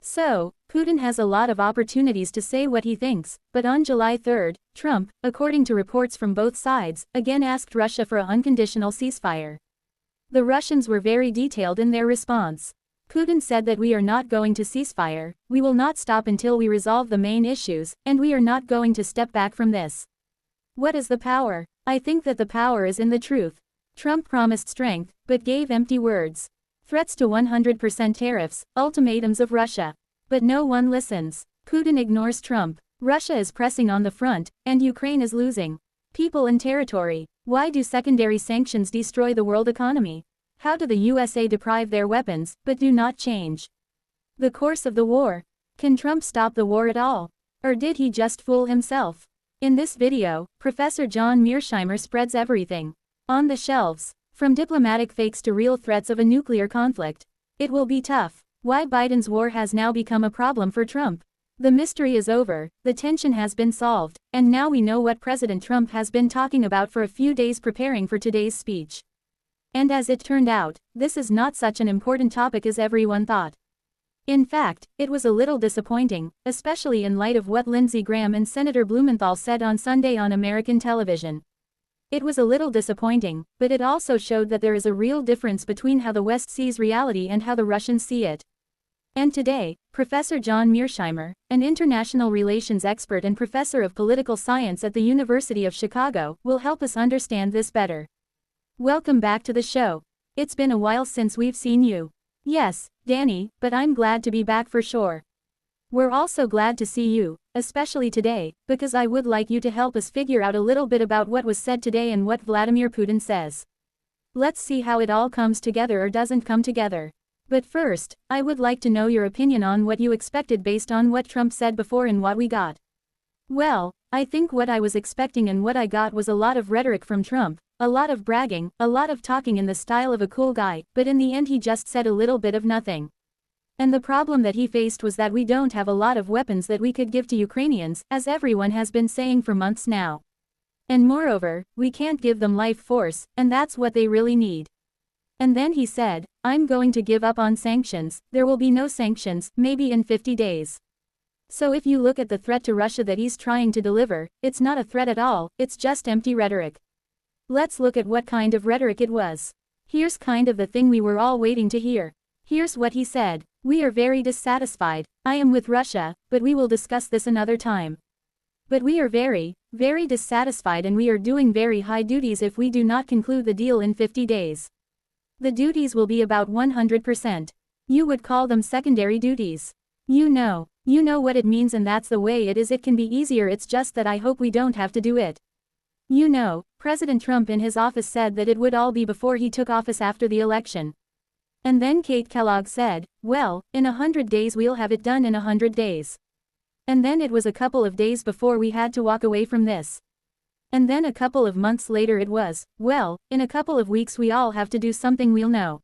So, Putin has a lot of opportunities to say what he thinks, but on July 3, Trump, according to reports from both sides, again asked Russia for an unconditional ceasefire. The Russians were very detailed in their response. Putin said that we are not going to ceasefire, we will not stop until we resolve the main issues, and we are not going to step back from this. What is the power? I think that the power is in the truth. Trump promised strength, but gave empty words. Threats to 100% tariffs, ultimatums of Russia. But no one listens. Putin ignores Trump. Russia is pressing on the front, and Ukraine is losing people and territory. Why do secondary sanctions destroy the world economy? How do the USA deprive their weapons, but do not change the course of the war? Can Trump stop the war at all? Or did he just fool himself? In this video, Professor John Mearsheimer spreads everything on the shelves. From diplomatic fakes to real threats of a nuclear conflict. It will be tough. Why Biden's war has now become a problem for Trump. The mystery is over, the tension has been solved, and now we know what President Trump has been talking about for a few days preparing for today's speech. And as it turned out, this is not such an important topic as everyone thought. In fact, it was a little disappointing, especially in light of what Lindsey Graham and Senator Blumenthal said on Sunday on American television. It was a little disappointing, but it also showed that there is a real difference between how the West sees reality and how the Russians see it. And today, Professor John Mearsheimer, an international relations expert and professor of political science at the University of Chicago, will help us understand this better. Welcome back to the show. It's been a while since we've seen you. Yes, Danny, but I'm glad to be back for sure. We're also glad to see you, especially today, because I would like you to help us figure out a little bit about what was said today and what Vladimir Putin says. Let's see how it all comes together or doesn't come together. But first, I would like to know your opinion on what you expected based on what Trump said before and what we got. Well, I think what I was expecting and what I got was a lot of rhetoric from Trump, a lot of bragging, a lot of talking in the style of a cool guy, but in the end he just said a little bit of nothing. And the problem that he faced was that we don't have a lot of weapons that we could give to Ukrainians, as everyone has been saying for months now. And moreover, we can't give them life force, and that's what they really need. And then he said, I'm going to give up on sanctions, there will be no sanctions, maybe in 50 days. So if you look at the threat to Russia that he's trying to deliver, it's not a threat at all, it's just empty rhetoric. Let's look at what kind of rhetoric it was. Here's kind of the thing we were all waiting to hear. Here's what he said. We are very dissatisfied. I am with Russia, but we will discuss this another time. But we are very, very dissatisfied and we are doing very high duties if we do not conclude the deal in 50 days. The duties will be about 100%. You would call them secondary duties. You know what it means and that's the way it is. It can be easier, it's just that I hope we don't have to do it. You know, President Trump in his office said that it would all be before he took office after the election. And then Kate Kellogg said, well, in 100 days we'll have it done in 100 days. And then it was a couple of days before we had to walk away from this. And then a couple of months later it was, well, in a couple of weeks we all have to do something we'll know.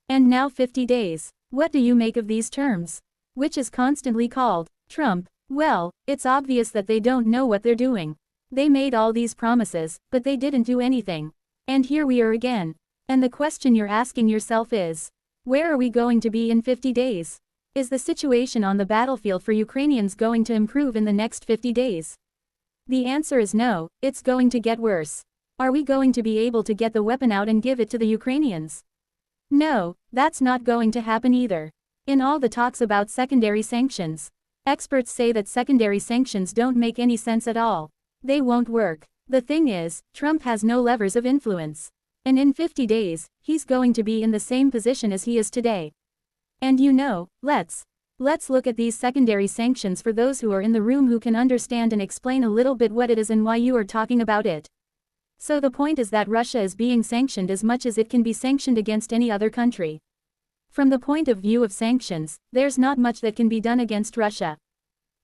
And now 50 days. What do you make of these terms? Which is constantly called Trump. Well, it's obvious that they don't know what they're doing. They made all these promises, but they didn't do anything. And here we are again. And the question you're asking yourself is, where are we going to be in 50 days? Is the situation on the battlefield for Ukrainians going to improve in the next 50 days? The answer is no, it's going to get worse. Are we going to be able to get the weapon out and give it to the Ukrainians? No, that's not going to happen either. In all the talks about secondary sanctions, experts say that secondary sanctions don't make any sense at all. They won't work. The thing is, Trump has no levers of influence. And in 50 days, he's going to be in the same position as he is today. And you know, let's look at these secondary sanctions for those who are in the room who can understand and explain a little bit what it is and why you are talking about it. So the point is that Russia is being sanctioned as much as it can be sanctioned against any other country. From the point of view of sanctions, there's not much that can be done against Russia.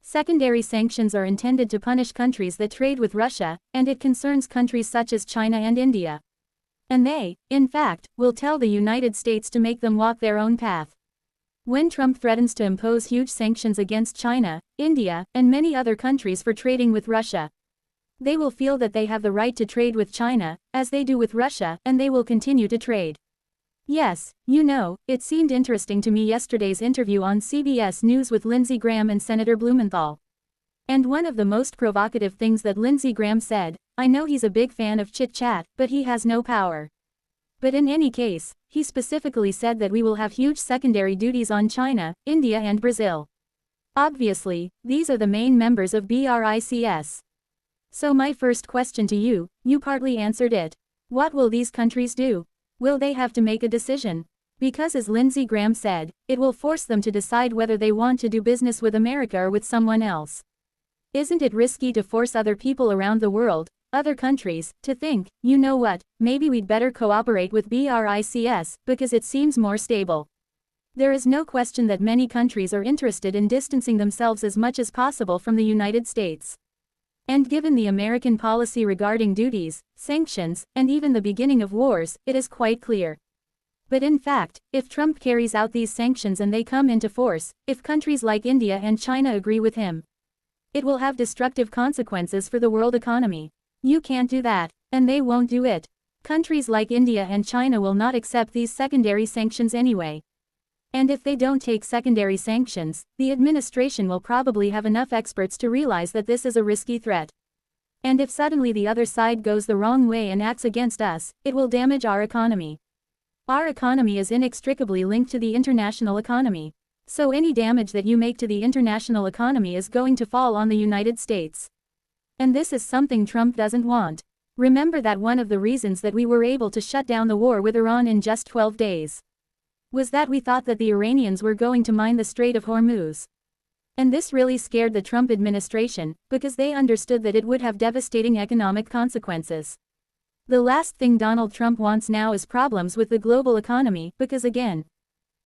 Secondary sanctions are intended to punish countries that trade with Russia, and it concerns countries such as China and India. And they, in fact, will tell the United States to make them walk their own path. When Trump threatens to impose huge sanctions against China, India, and many other countries for trading with Russia, they will feel that they have the right to trade with China, as they do with Russia, and they will continue to trade. Yes, you know, it seemed interesting to me yesterday's interview on CBS News with Lindsey Graham and Senator Blumenthal. And one of the most provocative things that Lindsey Graham said, I know he's a big fan of chit-chat, but he has no power. But in any case, he specifically said that we will have huge secondary duties on China, India and Brazil. Obviously, these are the main members of BRICS. So my first question to you, you partly answered it. What will these countries do? Will they have to make a decision? Because as Lindsey Graham said, it will force them to decide whether they want to do business with America or with someone else. Isn't it risky to force other people around the world, other countries, to think, you know what, maybe we'd better cooperate with BRICS, because it seems more stable? There is no question that many countries are interested in distancing themselves as much as possible from the United States. And given the American policy regarding duties, sanctions, and even the beginning of wars, it is quite clear. But in fact, if Trump carries out these sanctions and they come into force, if countries like India and China agree with him, it will have destructive consequences for the world economy. You can't do that, and they won't do it. Countries like India and China will not accept these secondary sanctions anyway. And if they don't take secondary sanctions, the administration will probably have enough experts to realize that this is a risky threat. And if suddenly the other side goes the wrong way and acts against us, it will damage our economy. Our economy is inextricably linked to the international economy. So any damage that you make to the international economy is going to fall on the United States. And this is something Trump doesn't want. Remember that one of the reasons that we were able to shut down the war with Iran in just 12 days was that we thought that the Iranians were going to mine the Strait of Hormuz. And this really scared the Trump administration, because they understood that it would have devastating economic consequences. The last thing Donald Trump wants now is problems with the global economy, because again,